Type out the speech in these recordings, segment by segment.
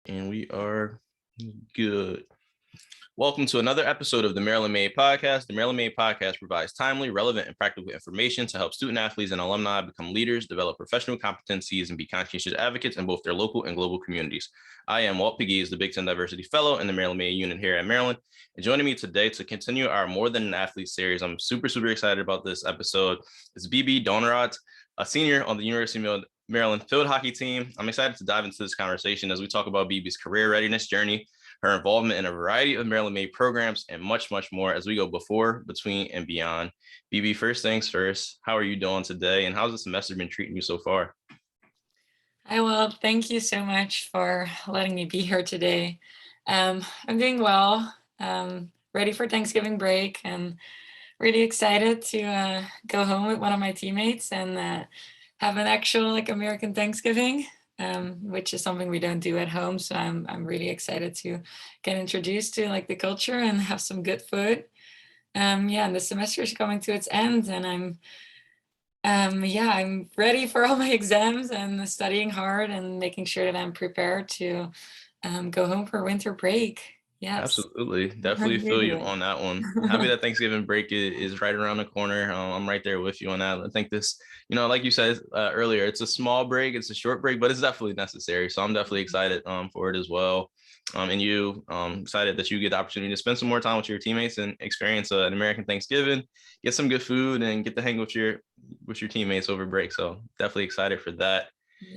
And we are good. Welcome to another episode of the Maryland Made Podcast. The Maryland Made Podcast provides timely, relevant, and practical information to help student athletes and alumni become leaders, develop professional competencies, and be conscientious advocates in both their local and global communities. I am Walt Pegues, the Big Ten Diversity Fellow in the Maryland Made unit here at Maryland. And joining me today to continue our More Than an Athlete series, I'm super excited about this episode. It's Bibi Donraadt, a senior on the University of Maryland Field Hockey team. I'm excited to dive into this conversation as we talk about Bibi's career readiness journey, her involvement in a variety of Maryland Made programs, and much more as we go before, between, and beyond. Bibi, first things first, how are you doing today, and how's the semester been treating you so far? Hi, well, thank you so much for letting me be here today. I'm doing well, ready for Thanksgiving break, and really excited to go home with one of my teammates and have an actual American Thanksgiving, which is something we don't do at home. So I'm really excited to get introduced to the culture and have some good food. And the semester is coming to its end, and I'm ready for all my exams and studying hard and making sure that I'm prepared to go home for winter break. Yes. Absolutely. How are Definitely you feel you doing? on that one. Happy that Thanksgiving break is right around the corner. I'm right there with you on that. I think this, like you said earlier, it's a small break, it's a short break, but it's definitely necessary. So I'm definitely excited for it as well. And you excited that you get the opportunity to spend some more time with your teammates and experience an American Thanksgiving, get some good food, and get to hang with your teammates over break. So definitely excited for that.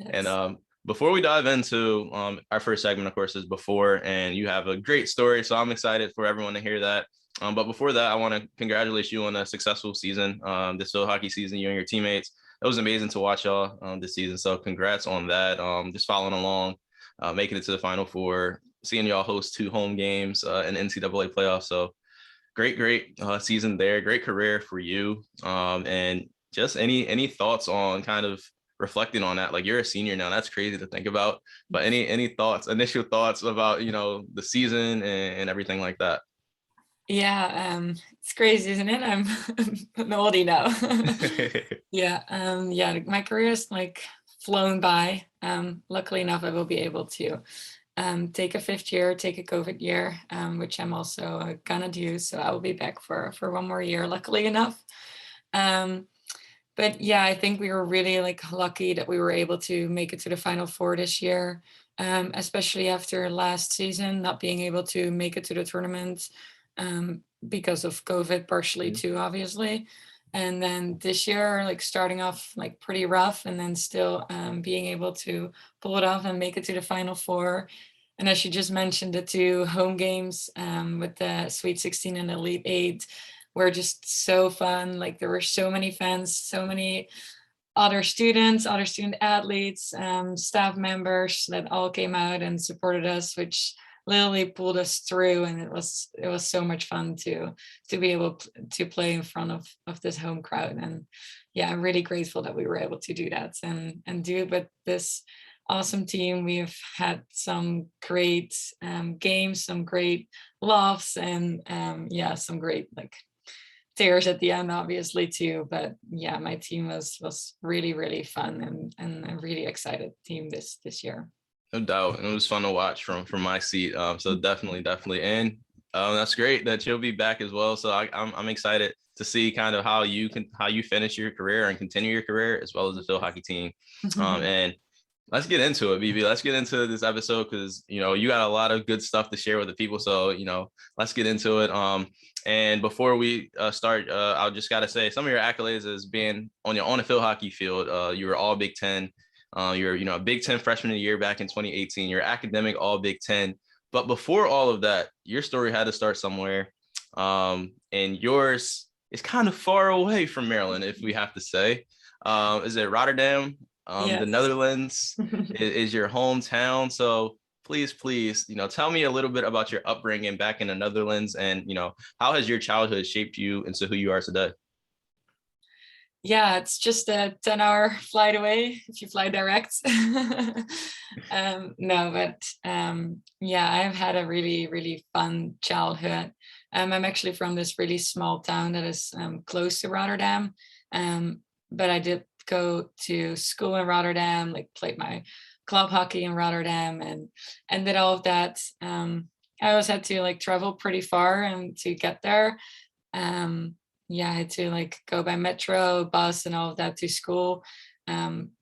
And Yes. before we dive into our first segment, of course, is before, and you have a great story. So I'm excited for everyone to hear that. But before that, I want to congratulate you on a successful season, this field hockey season, you and your teammates. It was amazing to watch y'all this season. So congrats on that. Just following along, making it to the Final Four, seeing y'all host 2 home games in NCAA playoffs. So great season there. Great career for you. And just any thoughts on kind of reflecting on that? Like, you're a senior now, that's crazy to think about, but any thoughts, initial thoughts about the season and everything like that? Yeah, it's crazy, isn't it? I'm an oldie now. Yeah, my career is flown by. Luckily enough, I will be able to take a fifth year, take a COVID year, which I'm also gonna do. So I will be back for one more year, luckily enough. Um, but yeah, I think we were really lucky that we were able to make it to the Final Four this year, especially after last season not being able to make it to the tournament because of COVID, partially Mhm. too, obviously. And then this year, starting off pretty rough, and then still being able to pull it off and make it to the Final Four. And as you just mentioned, the 2 home games with the Sweet 16 and Elite Eight were just so fun. There were so many fans, so many other students, other student athletes, staff members that all came out and supported us, which literally pulled us through. And it was so much fun to be able to play in front of this home crowd. And yeah, I'm really grateful that we were able to do that and do it with this awesome team. We've had some great games, some great laughs, and some great tears at the end, obviously too. But yeah, my team was really fun and a really excited team this year. No doubt, and it was fun to watch from my seat. So definitely, and that's great that you'll be back as well. So I'm excited to see kind of how you finish your career and continue your career, as well as the field hockey team. And let's get into it, Bibi. Let's get into this episode because you got a lot of good stuff to share with the people. So let's get into it. And before we start, I just gotta say some of your accolades as being on the field hockey field. You were all Big Ten. You're a Big Ten freshman of the year back in 2018. You're academic all Big Ten. But before all of that, your story had to start somewhere. And yours is kind of far away from Maryland, if we have to say. Is it Rotterdam? The Yes. Netherlands is your hometown. So please, tell me a little bit about your upbringing back in the Netherlands, and how has your childhood shaped you into who you are today? Yeah, it's just a 10-hour flight away if you fly direct. No, but yeah, I've had a really fun childhood. I'm actually from this really small town that is close to Rotterdam. But I did go to school in Rotterdam, played my club hockey in Rotterdam and did all of that. I always had to like travel pretty far and to get there. Yeah, I had to like go by metro, bus, and all of that to school,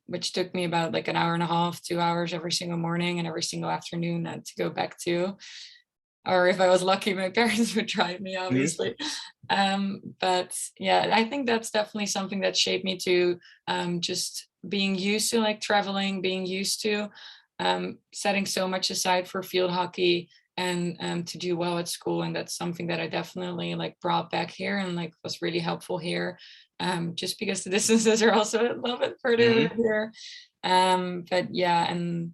which took me about like an hour and a half, 2 hours every single morning and every single afternoon to go back to. Or if I was lucky, my parents would drive me, obviously. But yeah, I think that's definitely something that shaped me to just being used to like traveling, being used to setting so much aside for field hockey and to do well at school. And that's something that I definitely like brought back here and like was really helpful here. Just because the distances are also a little bit further here. But yeah, and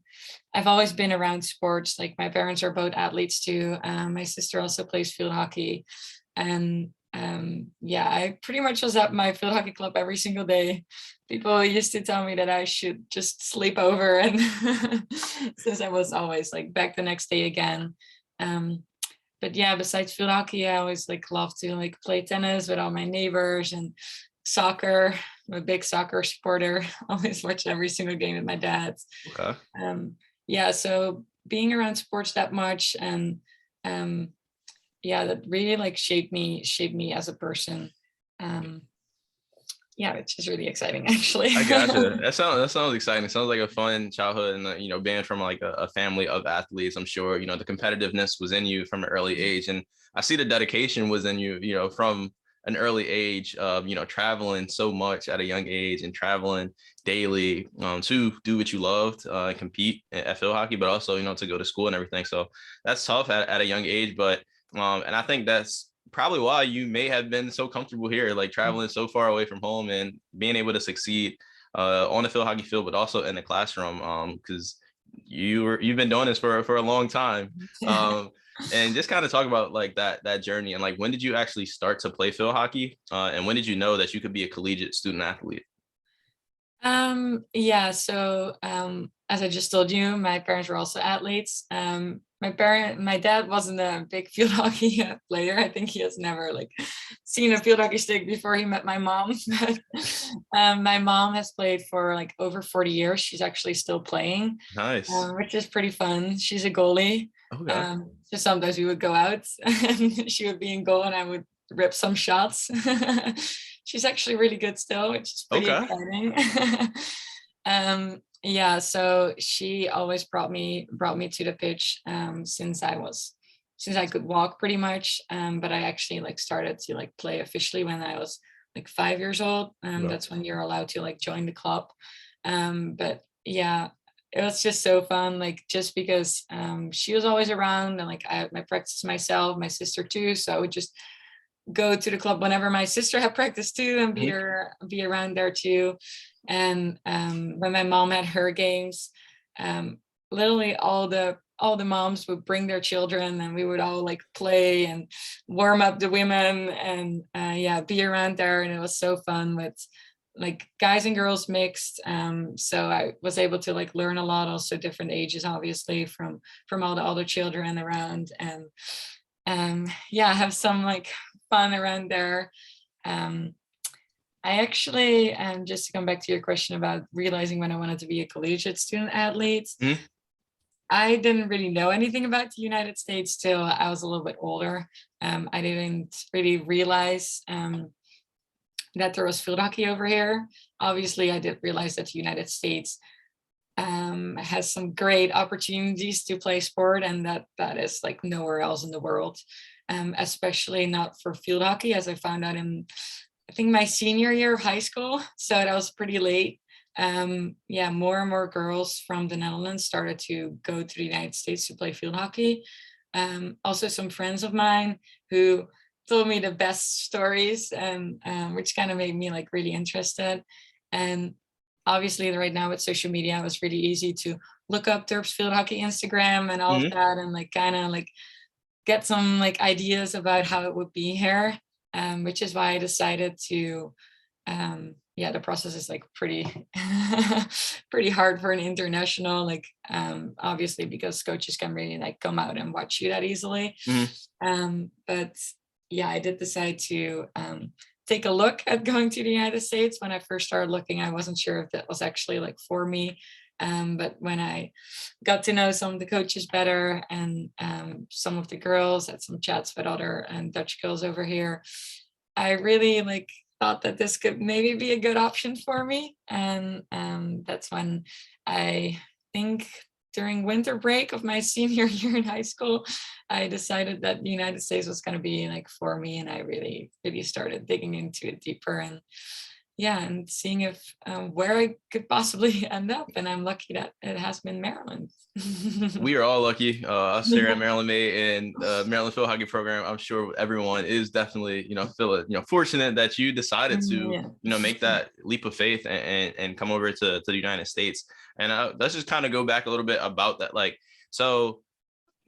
I've always been around sports. Like my parents are both athletes too. My sister also plays field hockey. And yeah, I pretty much was at my field hockey club every single day. People used to tell me that I should just sleep over, and since I was always like back the next day again. But yeah, besides field hockey, I always like love to like play tennis with all my neighbors and soccer. I'm a big soccer supporter. Always watch every single game with my dad. Okay. Yeah, so being around sports that much and yeah, that really like shaped me as a person. Yeah, which is really exciting actually. I gotcha. That sounds exciting. It sounds like a fun childhood, and you know, being from like a family of athletes, I'm sure you know the competitiveness was in you from an early age, and I see the dedication was in you, you know, from an early age of you know traveling so much at a young age and traveling daily to do what you loved, compete at field hockey, but also you know to go to school and everything. So that's tough at a young age, but and I think that's probably why you may have been so comfortable here, like traveling so far away from home and being able to succeed on the field hockey field, but also in the classroom, because you've been doing this for a long time. And just kind of talk about like that journey and like when did you actually start to play field hockey, and when did you know that you could be a collegiate student athlete? Yeah, so as I just told you, my parents were also athletes. My dad wasn't a big field hockey player. I think he has never like seen a field hockey stick before he met my mom. But my mom has played for like over 40 years. She's actually still playing, Nice. which is pretty fun. She's a goalie. Okay. So sometimes we would go out and she would be in goal and I would rip some shots. She's actually really good still, which is pretty Okay. exciting. Yeah, so she always brought me to the pitch since I could walk pretty much. But I actually like started to like play officially when I was like 5 years old. Yeah. That's when you're allowed to like join the club. But yeah, it was just so fun, like just because she was always around and like I had my practice myself, my sister too. So I would just go to the club whenever my sister had practice too and be around there too. And when my mom had her games, literally all the moms would bring their children and we would all like play and warm up the women and yeah, be around there. And it was so fun with like guys and girls mixed. So I was able to like learn a lot, also different ages, obviously from all the other children around, and yeah, have some like fun around there. I actually, just to come back to your question about realizing when I wanted to be a collegiate student athlete, I didn't really know anything about the United States till I was a little bit older. I didn't really realize that there was field hockey over here. Obviously, I did realize that the United States has some great opportunities to play sport, and that is like nowhere else in the world, especially not for field hockey, as I found out in, I think, my senior year of high school. So that was pretty late. Yeah, more and more girls from the Netherlands started to go to the United States to play field hockey. Also, some friends of mine who told me the best stories, and which kind of made me like really interested. And obviously, right now with social media, it was really easy to look up Terps Field Hockey Instagram and all of that, and like kind of like get some like ideas about how it would be here. Which is why I decided to. Yeah, the process is like pretty pretty hard for an international, like obviously because coaches can really like come out and watch you that easily. But yeah, I did decide to take a look at going to the United States. When I first started looking, I wasn't sure if that was actually like for me. But when I got to know some of the coaches better and some of the girls, had some chats with other Dutch girls over here, I really like thought that this could maybe be a good option for me. And that's when I think during winter break of my senior year in high school, I decided that the United States was going to be like for me. And I really, really started digging into it deeper and and seeing if where I could possibly end up. And I'm lucky that it has been Maryland. We are all lucky. Us here at Maryland May and Maryland Field Hockey Program. I'm sure everyone is definitely, fortunate that you decided to, make that leap of faith and come over to the United States. And let's just kind of go back a little bit about that. Like, so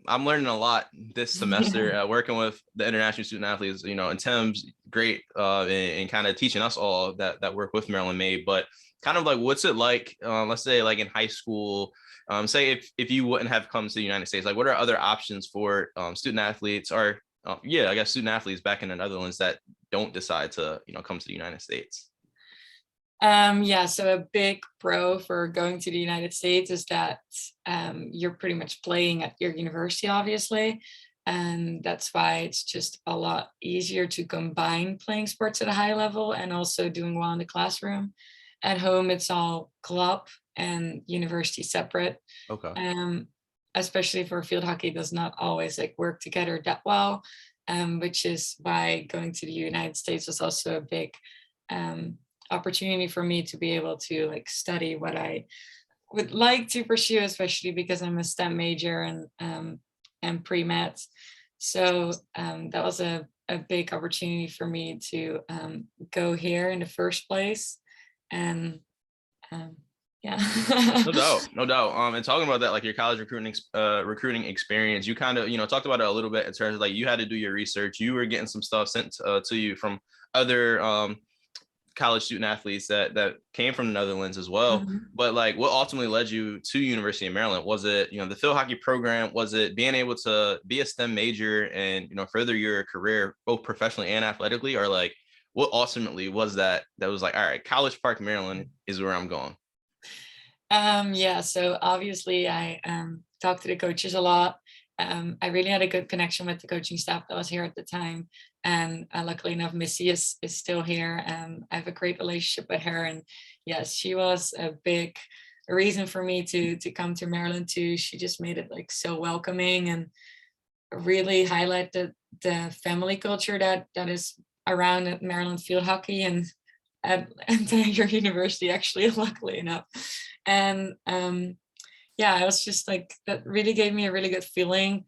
I'm learning a lot this semester working with the international student athletes, and Tim's great and kind of teaching us all that work with Maryland May. But kind of like, what's it like, let's say like in high school, say if you wouldn't have come to the United States, like what are other options for student athletes or I guess student athletes back in the Netherlands that don't decide to, come to the United States? So a big pro for going to the United States is that you're pretty much playing at your university, obviously. And that's why it's just a lot easier to combine playing sports at a high level and also doing well in the classroom. At home, it's all club and university separate. Okay. Especially for field hockey, does not always like work together that well, which is why going to the United States was also a big opportunity for me to be able to like study what I would like to pursue, especially because I'm a STEM major and pre-med. So that was a big opportunity for me to go here in the first place. And No doubt. And talking about that, like your college recruiting experience, you kind of, talked about it a little bit in terms of like you had to do your research. You were getting some stuff sent to you from other college student athletes that came from the Netherlands as well. Mm-hmm. But like what ultimately led you to University of Maryland? Was it, the field hockey program? Was it being able to be a STEM major and, further your career both professionally and athletically? Or like what ultimately was that was like, all right, College Park, Maryland is where I'm going? So obviously I talked to the coaches a lot. I really had a good connection with the coaching staff that was here at the time. And luckily enough, Missy is still here. I have a great relationship with her. And yes, she was a big reason for me to come to Maryland too. She just made it like so welcoming and really highlighted the family culture that is around at Maryland Field Hockey and at your university, actually, luckily enough. And I was just like, that really gave me a really good feeling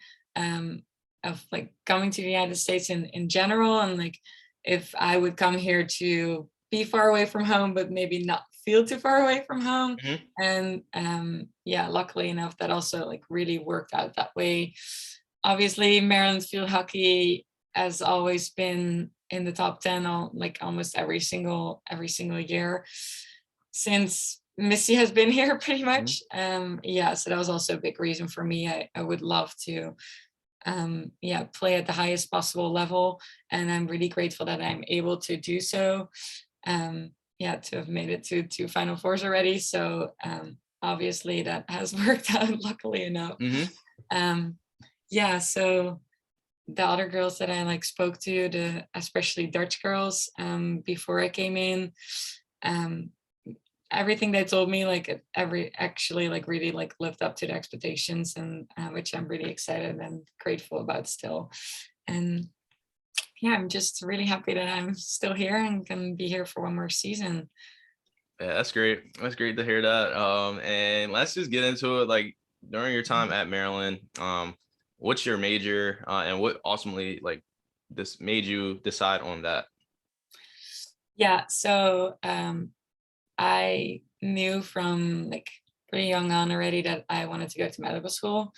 of like coming to the United States in general. And like, if I would come here to be far away from home, but maybe not feel too far away from home. Mm-hmm. And luckily enough, that also like really worked out that way. Obviously, Maryland Field Hockey has always been in the top 10 like almost every single year since Missy has been here pretty much. Mm-hmm. So that was also a big reason for me. I would love to play at the highest possible level, and I'm really grateful that I'm able to do so. To have made it to Final Fours already. So obviously that has worked out, luckily enough. Mm-hmm. So the other girls that I like spoke to, especially Dutch girls, before I came in, everything they told me, like really like lived up to the expectations, and which I'm really excited and grateful about still. And I'm just really happy that I'm still here and can be here for one more season. Yeah, that's great. That's great to hear that. And let's just get into it. Like during your time at Maryland, what's your major and what ultimately like this made you decide on that? So I knew from like pretty young on already that I wanted to go to medical school,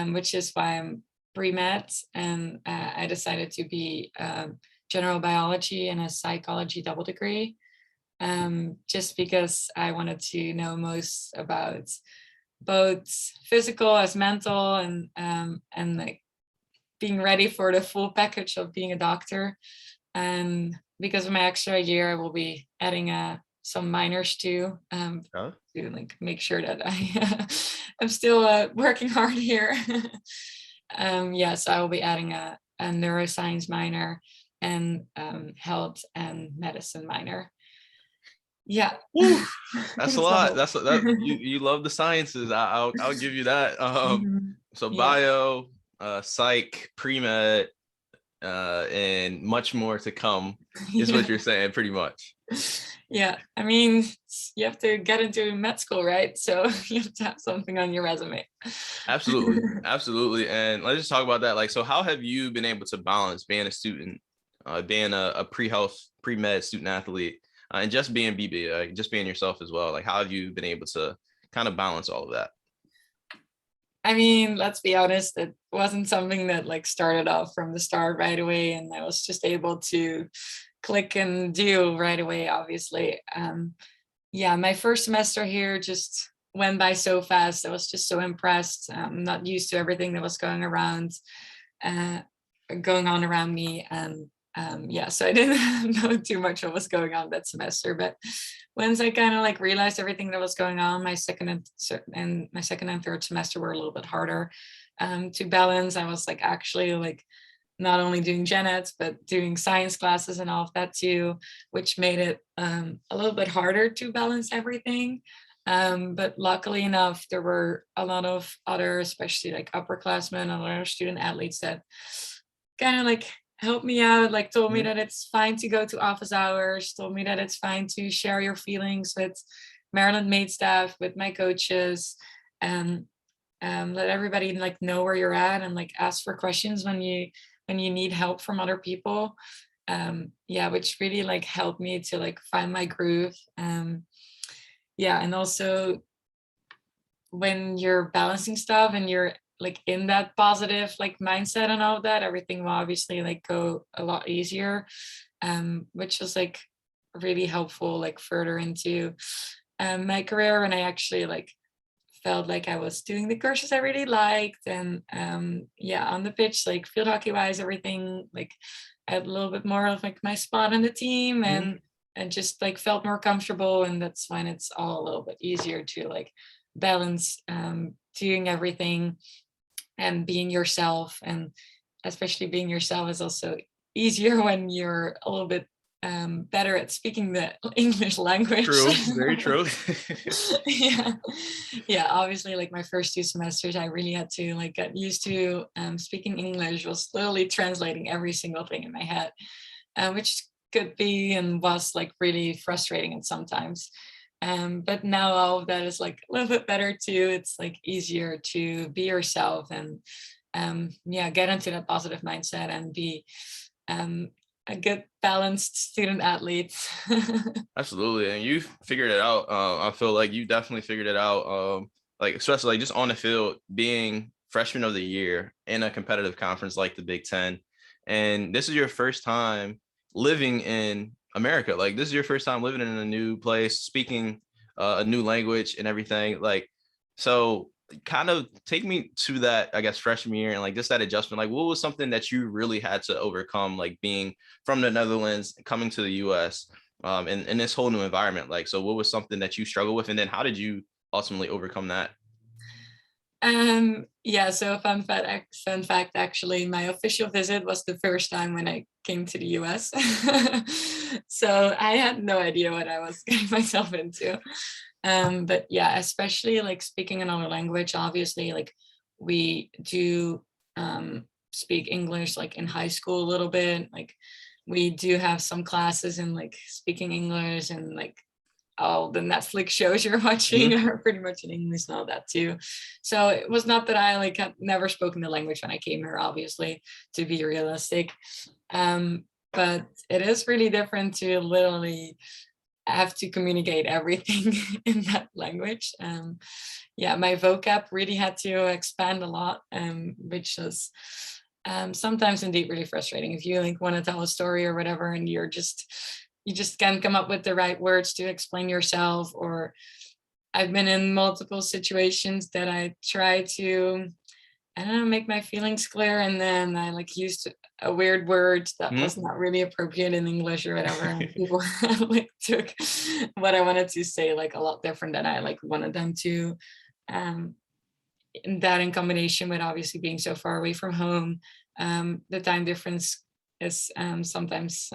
which is why I'm pre-med, and I decided to be general biology and a psychology double degree, just because I wanted to know most about both physical as mental and like being ready for the full package of being a doctor. And because of my extra year, I will be adding a some minors too, Huh? to like make sure that I'm still working hard here. So I will be adding a neuroscience minor and health and medicine minor. Yeah. Woo, that's a lot. So, That's that you love the sciences. I'll give you that. So yeah. bio, psych, pre-med, and much more to come is what you're saying, pretty much. Yeah, I mean, you have to get into med school, right? So you have to have something on your resume. Absolutely, absolutely. And let's just talk about that. Like, so how have you been able to balance being a student, being a pre-health, pre-med student athlete, and just being BB, just being yourself as well? Like, how have you been able to kind of balance all of that? I mean, let's be honest, it wasn't something that like started off from the start right away, and I was just able to click and do right away, obviously. My first semester here just went by so fast. I was just so impressed. I'm not used to everything that was going on around me. And so I didn't know too much what was going on that semester. But once I kind of like realized everything that was going on, my second and third semester were a little bit harder to balance. I was like actually like not only doing gen eds, but doing science classes and all of that too, which made it a little bit harder to balance everything. But luckily enough, there were a lot of other, especially like upperclassmen and other student athletes that kind of like helped me out, like told me that it's fine to go to office hours, told me that it's fine to share your feelings with Maryland Maid staff, with my coaches, and let everybody like know where you're at and like ask for questions when you need help from other people. Which really like helped me to like find my groove. And also when you're balancing stuff and you're like in that positive like mindset and all of that, everything will obviously like go a lot easier, which was like really helpful like further into my career when I actually like felt like I was doing the courses I really liked. And on the pitch, like field hockey wise, everything, like I had a little bit more of like my spot on the team, and just like felt more comfortable. And that's when it's all a little bit easier to like balance doing everything and being yourself. And especially being yourself is also easier when you're a little bit better at speaking the English language. True, very true. Obviously like my first 2 semesters I really had to like get used to speaking English, was literally translating every single thing in my head, which could be and was like really frustrating and sometimes, but now all of that is like a little bit better too. It's like easier to be yourself and get into that positive mindset and be a good balanced student athlete. Absolutely, and you figured it out. I feel like you definitely figured it out. Like especially like just on the field, being freshman of the year in a competitive conference like the Big Ten, and this is your first time living in America. Like this is your first time living in a new place, speaking a new language and everything. Like, so kind of take me to that, I guess, freshman year and like just that adjustment. Like, what was something that you really had to overcome, like being from the Netherlands, coming to the US, in this whole new environment? Like, so what was something that you struggled with? And then how did you ultimately overcome that? So fun fact, actually, my official visit was the first time when I came to the US. So I had no idea what I was getting myself into. But yeah, especially like speaking another language, obviously, like we do speak English like in high school a little bit. Like we do have some classes in like speaking English, and like all the Netflix shows you're watching are pretty much in English and all that too. So it was not that I like had never spoken the language when I came here, obviously, to be realistic. But it is really different to literally have to communicate everything in that language. My vocab really had to expand a lot, which was sometimes indeed really frustrating if you like want to tell a story or whatever, and you just can't come up with the right words to explain yourself. Or I've been in multiple situations that I try to I don't know, make my feelings clear. And then I like used a weird word that Mhm. was not really appropriate in English or whatever. And people like took what I wanted to say like a lot different than I like wanted them to. Um, and that in combination with obviously being so far away from home, the time difference is sometimes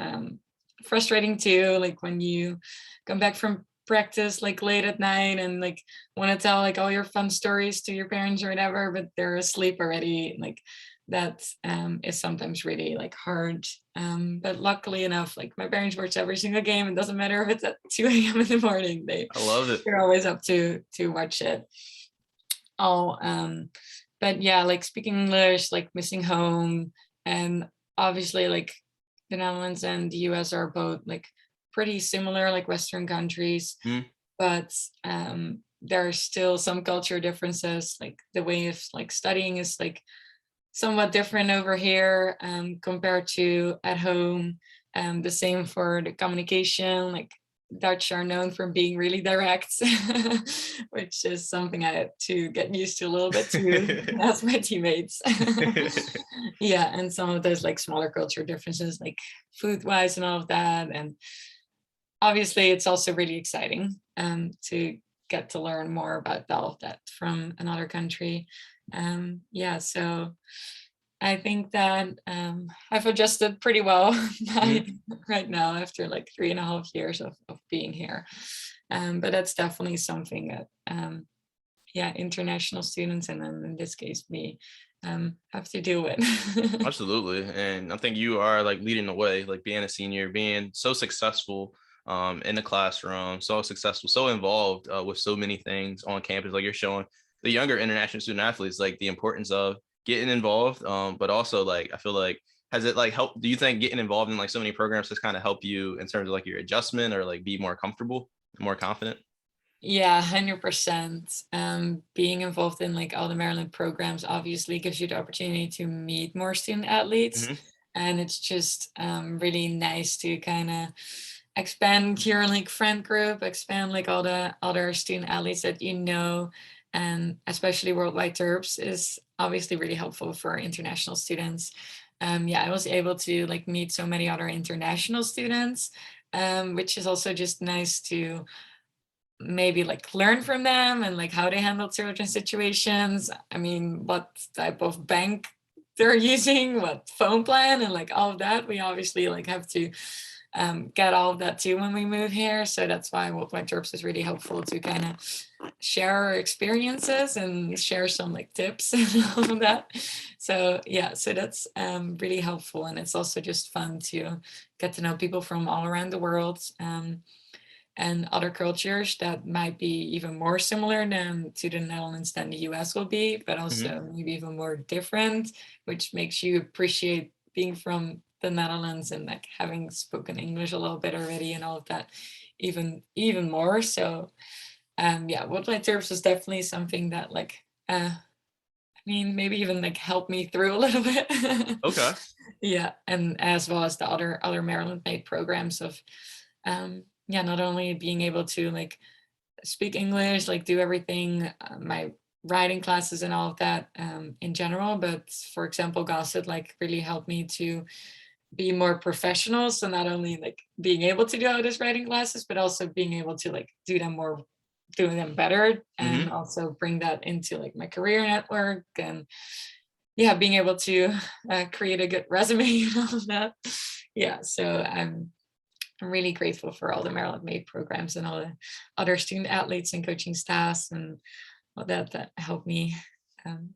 frustrating too. Like when you come back from practice like late at night and like want to tell like all your fun stories to your parents or whatever, but they're asleep already. Like that is sometimes really like hard. But luckily enough, like my parents watch every single game. It doesn't matter if it's at 2 a.m. in the morning. I love it. They're always up to watch it. Oh, but yeah, like speaking English, like missing home, and obviously like the Netherlands and the US are both like pretty similar, like Western countries, Mhm. but there are still some culture differences. Like the way of like studying is like somewhat different over here compared to at home. The same for the communication. Like Dutch are known for being really direct, which is something I had to get used to a little bit too. As my teammates. Yeah, and some of those like smaller culture differences, like food wise and all of that. And obviously, it's also really exciting to get to learn more about all of that from another country. Yeah, so I think that I've adjusted pretty well Mhm. right now after like 3.5 years of being here. But that's definitely something that, yeah, international students, and then in this case, me, have to deal with. Absolutely. And I think you are like leading the way, like being a senior, being so successful in the classroom, so successful, so involved with so many things on campus. Like you're showing the younger international student athletes like the importance of getting involved. But also like I feel like has it like helped, do you think getting involved in like so many programs has kind of helped you in terms of like your adjustment or like be more comfortable, more confident? Yeah, 100%. Being involved in like all the Maryland programs obviously gives you the opportunity to meet more student athletes. Hmm. And it's just really nice to kind of expand your like friend group, expand like all the other student athletes that you know. And especially Worldwide Terps is obviously really helpful for international students. Yeah, I was able to like meet so many other international students, which is also just nice to maybe like learn from them and like how they handle certain situations. I mean, what type of bank they're using, what phone plan, and like all of that. We obviously like have to get all of that too when we move here. So that's why Worldwide Terps is really helpful to kind of share our experiences and share some like tips and all of that. So yeah, so that's really helpful, and it's also just fun to get to know people from all around the world. And other cultures that might be even more similar than to the Netherlands than the US will be, but Hmm. also maybe even more different, which makes you appreciate being from the Netherlands and like having spoken English a little bit already and all of that even more. So yeah, Worldwide Terps is definitely something that like I mean maybe even like helped me through a little bit. Okay. Yeah, and as well as the other Maryland made programs of yeah, not only being able to like speak English, like do everything, my writing classes and all of that in general. But for example, Gossett like really helped me to be more professional. So not only like being able to do all those writing classes, but also being able to like doing them better, and Hmm. also bring that into like my career network, and yeah, being able to create a good resume and all of that. Yeah, so I'm really grateful for all the Maryland Made programs and all the other student athletes and coaching staffs and all that helped me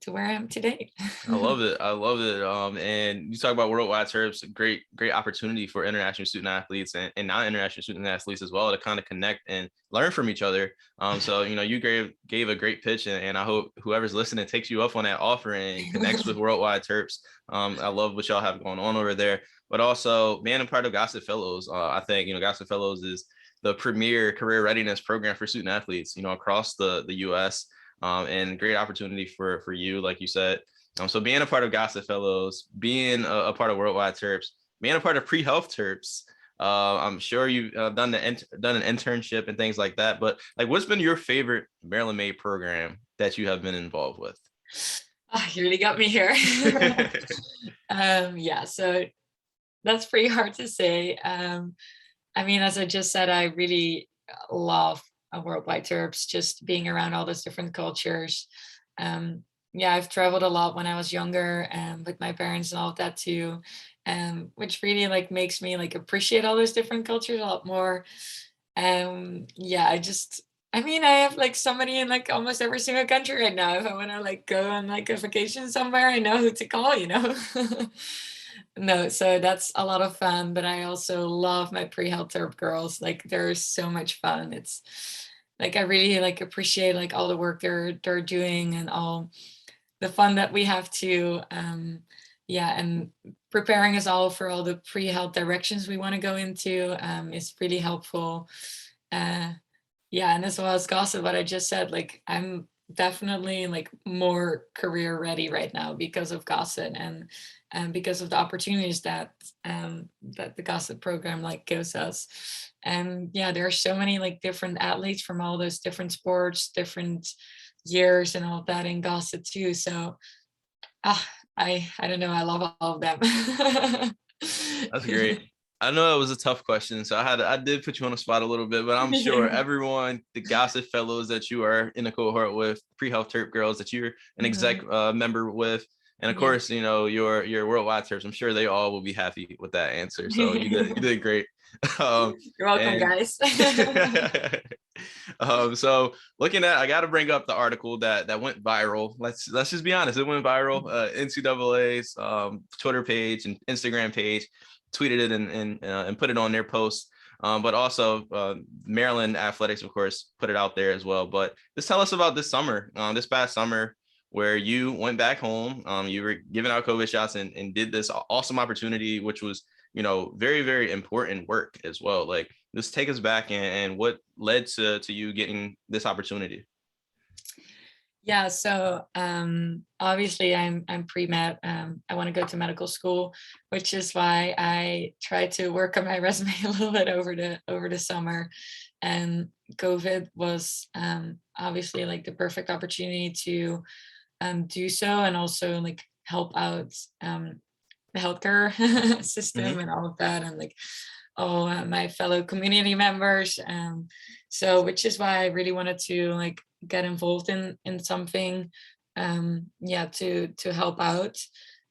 to where I am today. I love it. I love it. And you talk about Worldwide Terps, great opportunity for international student athletes and non-international student athletes as well to kind of connect and learn from each other. So, you gave a great pitch, and I hope whoever's listening takes you up on that offer and connects with Worldwide Terps. I love what y'all have going on over there, but also being a part of Gossett Fellows. I think, Gossett Fellows is the premier career readiness program for student athletes, across the US. And great opportunity for you, like you said. So being a part of Gossett Fellows, being a part of Worldwide Terps, being a part of Pre-Health Terps, I'm sure you've done an internship and things like that. But like, what's been your favorite Maryland made program that you have been involved with? Oh, you really got me here. Yeah, so that's pretty hard to say. I mean, as I just said, I really love worldwide terps, just being around all those different cultures. Um, yeah, I've traveled a lot when I was younger, with my parents and all of that too, which really like makes me like appreciate all those different cultures a lot more. Yeah, I mean, I have like somebody in like almost every single country right now. If I want to like go on like a vacation somewhere, I know who to call, you know? No, so that's a lot of fun, but I also love my pre-health terp girls. Like they're so much fun. It's like I really like appreciate like all the work they're doing and all the fun that we have too. Yeah, and preparing us all for all the pre-health directions we want to go into is really helpful. Uh, yeah, and as well as Gossett, what I just said, like I'm definitely like more career ready right now because of Gossett and because of the opportunities that the Gossett program like gives us. And yeah, there are so many like different athletes from all those different sports, different years and all of that in Gossett too. So ah, I don't know, I love all of them. That's great. I know it was a tough question, so I did put you on the spot a little bit, but I'm sure everyone, the Gossett Fellows that you are in a cohort with, Pre-Health Terp girls that you're an exec member with, and of Yeah. course, you know, your worldwide terps. I'm sure they all will be happy with that answer. So you did great. You're welcome, And guys. so looking at, I got to bring up the article that went viral. Let's just be honest, it went viral. NCAA's Twitter page and Instagram page tweeted it and put it on their post. But also Maryland Athletics, of course, put it out there as well. But just tell us about this summer, this past summer, where you went back home. You were giving out COVID shots and did this awesome opportunity, which was, you know, very, very important work as well. Like, just take us back and what led to you getting this opportunity. Yeah, so obviously I'm pre-med. I want to go to medical school, which is why I tried to work on my resume a little bit over the summer. And COVID was obviously like the perfect opportunity to do so and also like help out the healthcare system and all of that and like all my fellow community members. So which is why I really wanted to like get involved in something yeah to help out.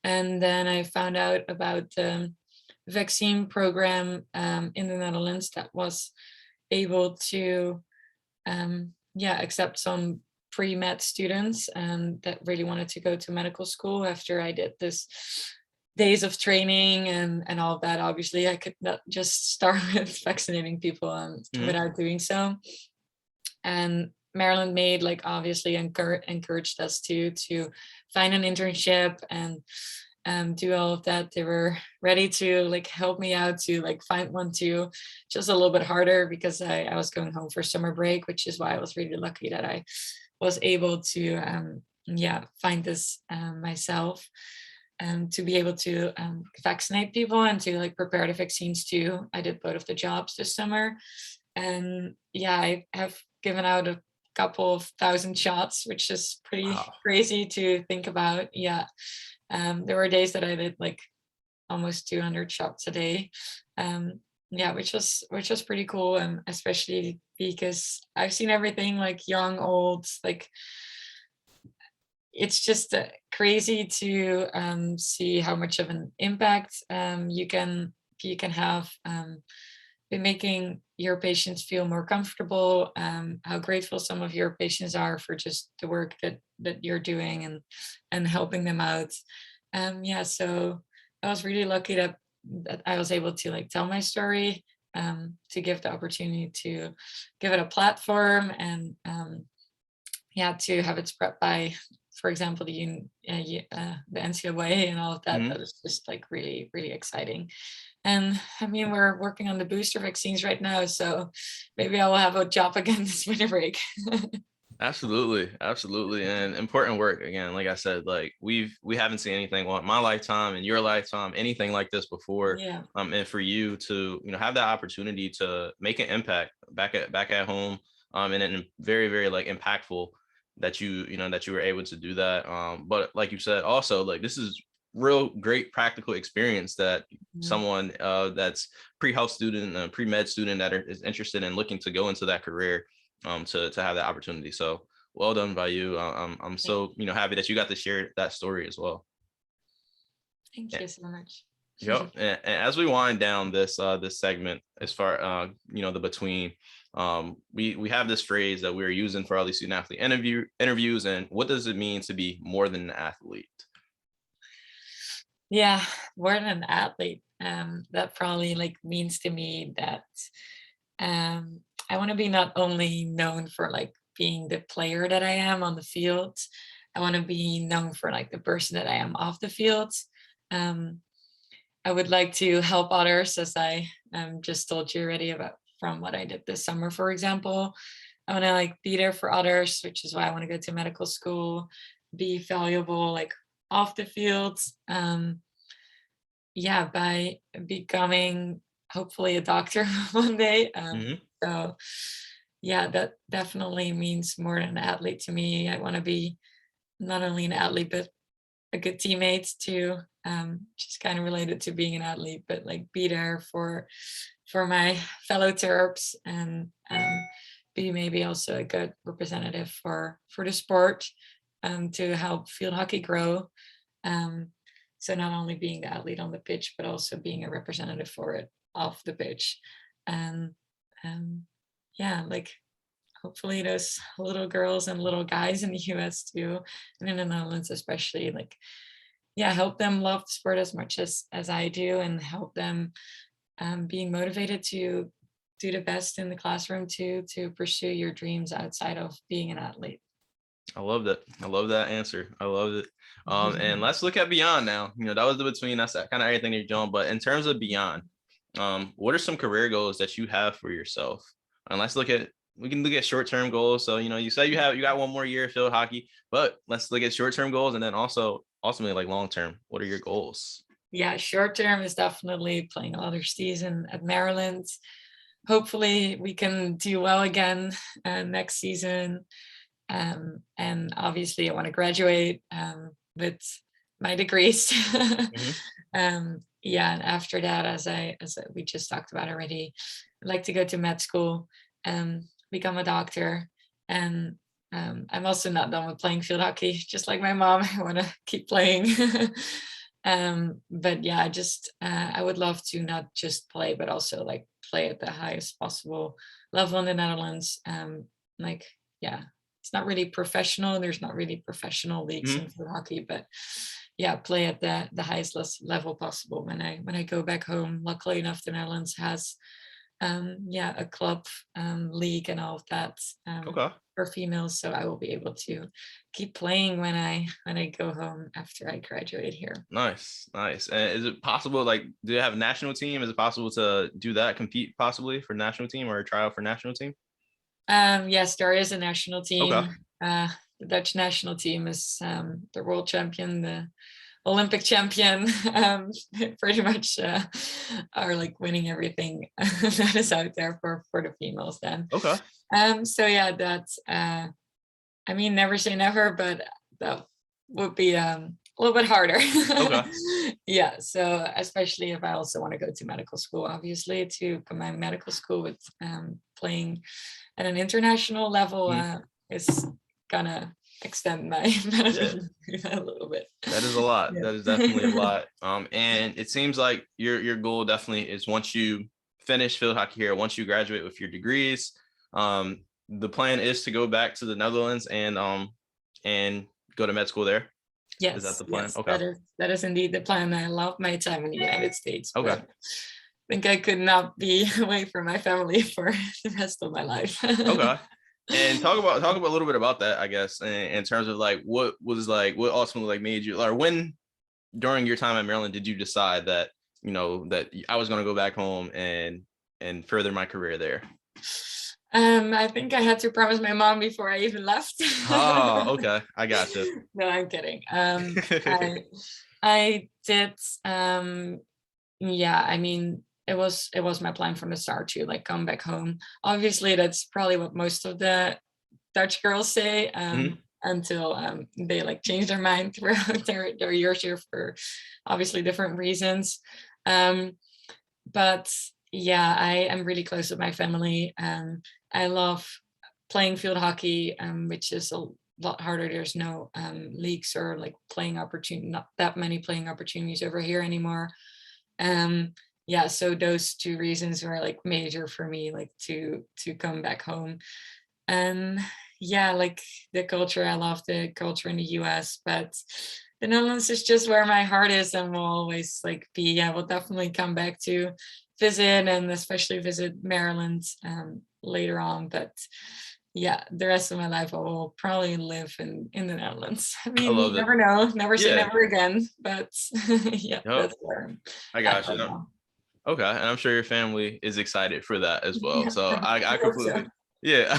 And then I found out about the vaccine program in the Netherlands that was able to yeah accept some pre-med students that really wanted to go to medical school after I did this days of training and all of that. Obviously I could not just start with vaccinating people without doing so. And Maryland made like obviously encouraged us to find an internship and do all of that. They were ready to like help me out to like find one too, just a little bit harder because I was going home for summer break, which is why I was really lucky that I was able to yeah find this myself. To be able to vaccinate people and to like prepare the vaccines too. I did both of the jobs this summer. And yeah, I have given out a couple of thousand shots, which is pretty crazy to think about. Yeah. There were days that I did like almost 200 shots a day. Yeah, which was pretty cool. And especially because I've seen everything like young, old, like it's just crazy to see how much of an impact you can have in making your patients feel more comfortable. How grateful some of your patients are for just the work that you're doing and helping them out. Yeah, so I was really lucky that I was able to like tell my story, to give the opportunity to give it a platform and yeah, to have it spread by, for example, the NCAA and all of that. That is just like really, really exciting. And I mean, we're working on the booster vaccines right now, so maybe I will have a job again this winter break. Absolutely, and important work again. Like I said, like we haven't seen anything on my lifetime and your lifetime, anything like this before. Yeah. And for you to have that opportunity to make an impact back at home, and very, very like impactful. that you were able to do that. But like you said, also like this is real great practical experience that someone that's pre-health student, pre-med student that is interested in looking to go into that career, to have that opportunity. So well done by you. I'm so happy that you got to share that story as well. Thank you so much. Yep. And as we wind down this segment, as far the between, we have this phrase that we're using for all these student athlete interviews, and what does it mean to be more than an athlete? Yeah, more than an athlete. That probably like means to me that I want to be not only known for like being the player that I am on the field. I want to be known for like the person that I am off the field. I would like to help others, as I just told you already about from what I did this summer, for example. I want to like be there for others, which is why I want to go to medical school, be valuable like off the field. Yeah, by becoming hopefully a doctor one day. So yeah, that definitely means more than an athlete to me. I want to be not only an athlete, but a good teammate too. Just kind of related to being an athlete, but like be there for my fellow Terps, and be maybe also a good representative for the sport, to help field hockey grow. So not only being the athlete on the pitch, but also being a representative for it off the pitch. And yeah, like hopefully those little girls and little guys in the US too, and in the Netherlands especially, like, yeah, help them love the sport as much as I do, and help them being motivated to do the best in the classroom to pursue your dreams outside of being an athlete. I love that. I love that answer. I love it. And let's look at beyond now. That was the between. That's kind of everything you're doing. But in terms of beyond, what are some career goals that you have for yourself? And we can look at short-term goals. So, you say you got one more year of field hockey, but let's look at short-term goals, and then also ultimately like long-term. What are your goals? Yeah, short-term is definitely playing another season at Maryland. Hopefully we can do well again next season. And obviously I want to graduate with my degrees. Yeah, and after that, as we just talked about already, I'd like to go to med school, become a doctor. And I'm also not done with playing field hockey, just like my mom. I want to keep playing. But yeah, I would love to not just play, but also like play at the highest possible level in the Netherlands. Like, yeah, it's not really professional. There's not really professional leagues in field hockey, but yeah, play at the highest level possible. When I go back home, luckily enough, the Netherlands has a club league and all of that for females, so I will be able to keep playing when I go home after I graduate here. Nice. And is it possible, like, do you have a national team? Is it possible to do that, compete possibly for national team, or try out for national team? Yes, there is a national team. Okay. The Dutch national team is the world champion, the Olympic champion. Pretty much are like winning everything that is out there for the females then. Okay. So yeah, that's I mean, never say never, but that would be a little bit harder. Okay. Yeah, so especially if I also want to go to medical school, obviously to combine medical school with playing at an international level is gonna extend my medical a little bit. That is a lot. Yeah. That is definitely a lot. And it seems like your goal definitely is, once you finish field hockey here, once you graduate with your degrees, the plan is to go back to the Netherlands and go to med school there. Yes, is that the plan? Yes, Okay, that is indeed the plan. I love my time in the United States. Okay. I think I could not be away from my family for the rest of my life. Okay. And talk about a little bit about that, I guess, in terms of like what ultimately like made you, or when during your time at Maryland did you decide that that I was going to go back home and further my career there? I think I had to promise my mom before I even left. Oh, okay. I gotcha. No, I'm kidding. I did. Yeah, I mean, it was my plan from the start to like come back home. Obviously, that's probably what most of the Dutch girls say. until they like change their mind throughout their years here for obviously different reasons. But yeah, I am really close with my family. I love playing field hockey, which is a lot harder. There's no leagues or like playing opportunity, not that many playing opportunities over here anymore. Yeah, so those two reasons were like major for me, like to come back home. Yeah, like the culture, I love the culture in the US, but the Netherlands is just where my heart is and will always like be. I will definitely come back to visit, and especially visit Maryland later on. But yeah, the rest of my life I will probably live in the Netherlands. I I mean, you love it. never know, never say Yeah. never again. But yeah, Yep. that's where I'm I at got you. right now. Okay, and I'm sure your family is excited for that as well. Yeah, So I I hope so. completely, yeah,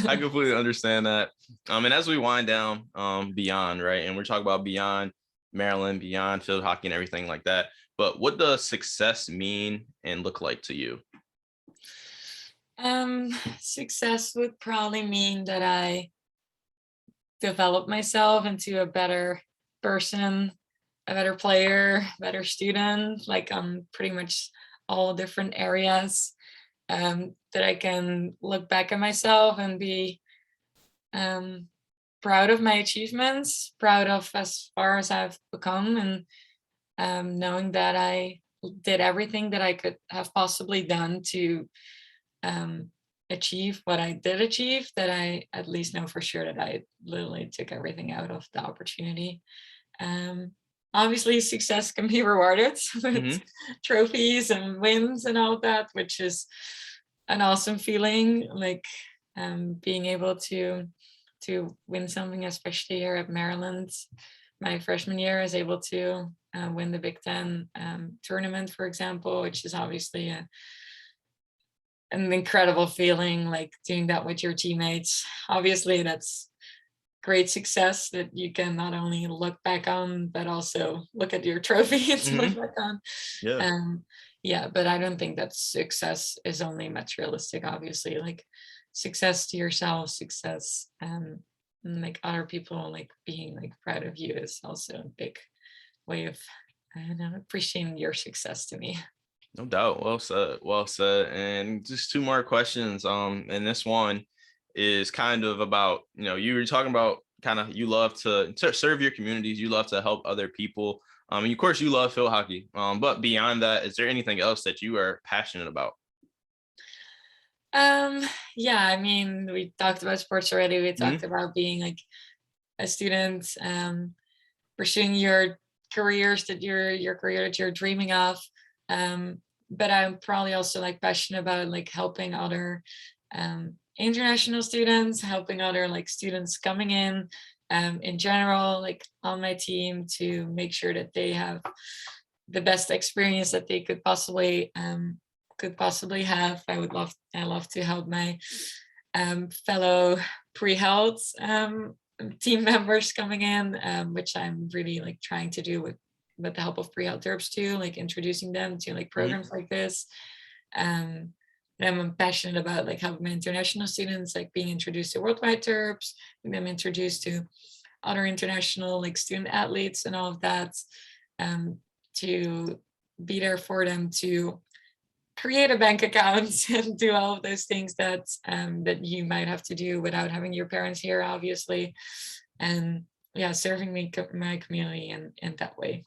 I completely understand that. And as we wind down, beyond, right, and we're talking about beyond Maryland, beyond field hockey and everything like that. But what does success mean and look like to you? Success would probably mean that I develop myself into a better person, a better player, better student, like on pretty much all different areas. That I can look back at myself and be um, proud of my achievements, proud of as far as I've become, and knowing that I did everything that I could have possibly done to um, achieve what I did achieve, that I at least know for sure that I literally took everything out of the opportunity. Um, Obviously, success can be rewarded with Hmm. trophies and wins and all that, which is an awesome feeling. Like being able to win something, especially here at Maryland. My freshman year, I was able to win the Big Ten tournament, for example, which is obviously an incredible feeling, like doing that with your teammates. Obviously, that's great success that you can not only look back on, but also look at your trophy and look Hmm. back on. Yeah. Yeah, but I don't think that success is only materialistic, obviously. Like success to yourself, success and like other people like being like proud of you is also a big way of I don't know, appreciating your success to me. No doubt. Well said. Well said. And just two more questions. And this one is kind of about, you were talking about kind of you love to serve your communities, you love to help other people. And of course you love field hockey. But beyond that, is there anything else that you are passionate about? Um, yeah, I mean, we talked about sports already. We talked Hmm. about being like a student, pursuing your careers that your career that you're dreaming of. But I'm probably also like passionate about like helping other international students, helping other like students coming in general, like on my team to make sure that they have the best experience that they could possibly have. I love to help my fellow pre-health team members coming in, which I'm really like trying to do with the help of Pre-Health Terps too, like introducing them to like Hmm. programs like this. Um, and I'm passionate about like helping my international students like being introduced to worldwide Terps, being them introduced to other international like student athletes and all of that, um, to be there for them to create a bank account and do all of those things that you might have to do without having your parents here, obviously. And yeah, serving my community in that way.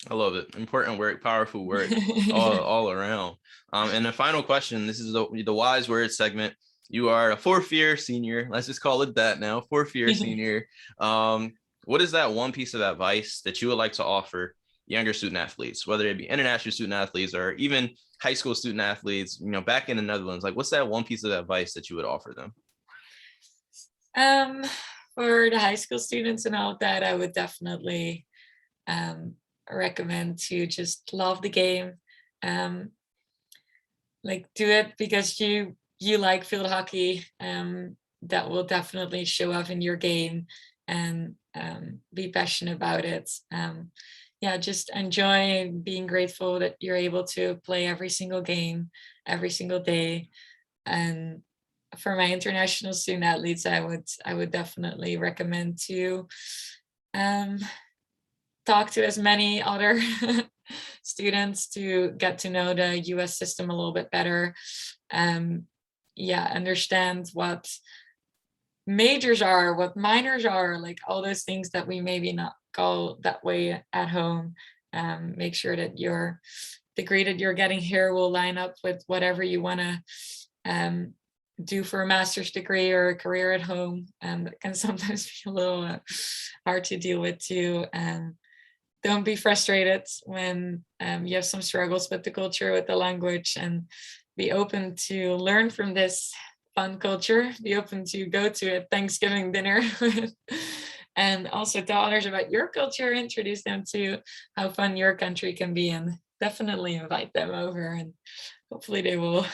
I love it. Important work, powerful work, all around. And the final question. This is the wise words segment. You are a fourth year senior. Let's just call it that now. Fourth year senior. Um, what is that one piece of advice that you would like to offer younger student athletes, whether it be international student athletes or even high school student athletes, back in the Netherlands? Like, what's that one piece of advice that you would offer them? um, for the high school students and all of that, I would definitely um, recommend to just love the game. Um, like do it because you like field hockey. That will definitely show up in your game, and be passionate about it. Yeah, just enjoy being grateful that you're able to play every single game every single day, and for my international student athletes, I would definitely recommend to talk to as many other students to get to know the US system a little bit better. Understand what majors are, what minors are, like all those things that we maybe not go that way at home. Make sure that your degree that you're getting here will line up with whatever you want to do for a master's degree or a career at home. That can sometimes be a little hard to deal with too. Don't be frustrated when you have some struggles with the culture, with the language, and be open to learn from this fun culture. Be open to go to a Thanksgiving dinner and also tell others about your culture, introduce them to how fun your country can be, and definitely invite them over, and hopefully they will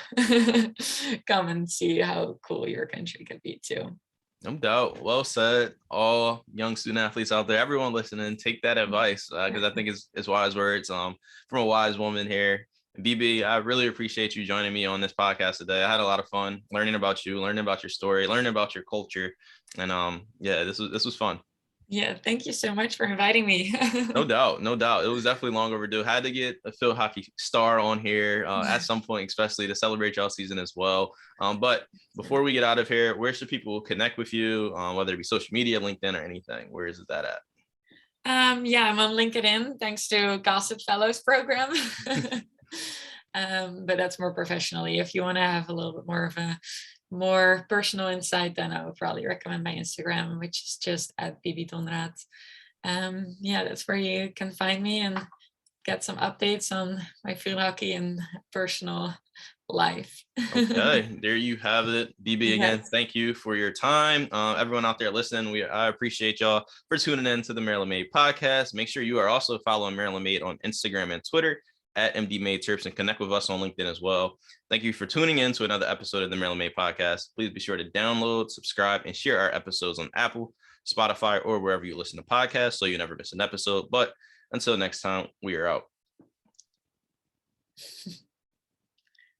come and see how cool your country can be too. No doubt. Well said. All young student athletes out there, everyone listening, take that advice because I think it's wise words from a wise woman here. Bibi, I really appreciate you joining me on this podcast today. I had a lot of fun learning about you, learning about your story, learning about your culture, and this was fun. Yeah, thank you so much for inviting me. No doubt. It was definitely long overdue. Had to get a field hockey star on here at some point, especially to celebrate y'all season as well. But before we get out of here, where should people connect with you, whether it be social media, LinkedIn, or anything? Where is that at? I'm on LinkedIn thanks to Gossett Fellows program. But that's more professionally. If you want to have a little bit more of a more personal insight, then I would probably recommend my Instagram, which is just at Bibi Donraadt. That's where you can find me and get some updates on my field hockey and personal life. Okay, there you have it. Bibi, again, Yes. Thank you for your time. Everyone out there listening, I appreciate y'all for tuning in to the Maryland Made podcast. Make sure you are also following Maryland Made on Instagram and Twitter at MD Made Terps, and connect with us on LinkedIn as well. Thank you for tuning in to another episode of the Maryland Made podcast. Please be sure to download, subscribe, and share our episodes on Apple, Spotify, or wherever you listen to podcasts so you never miss an episode. But until next time, we are out.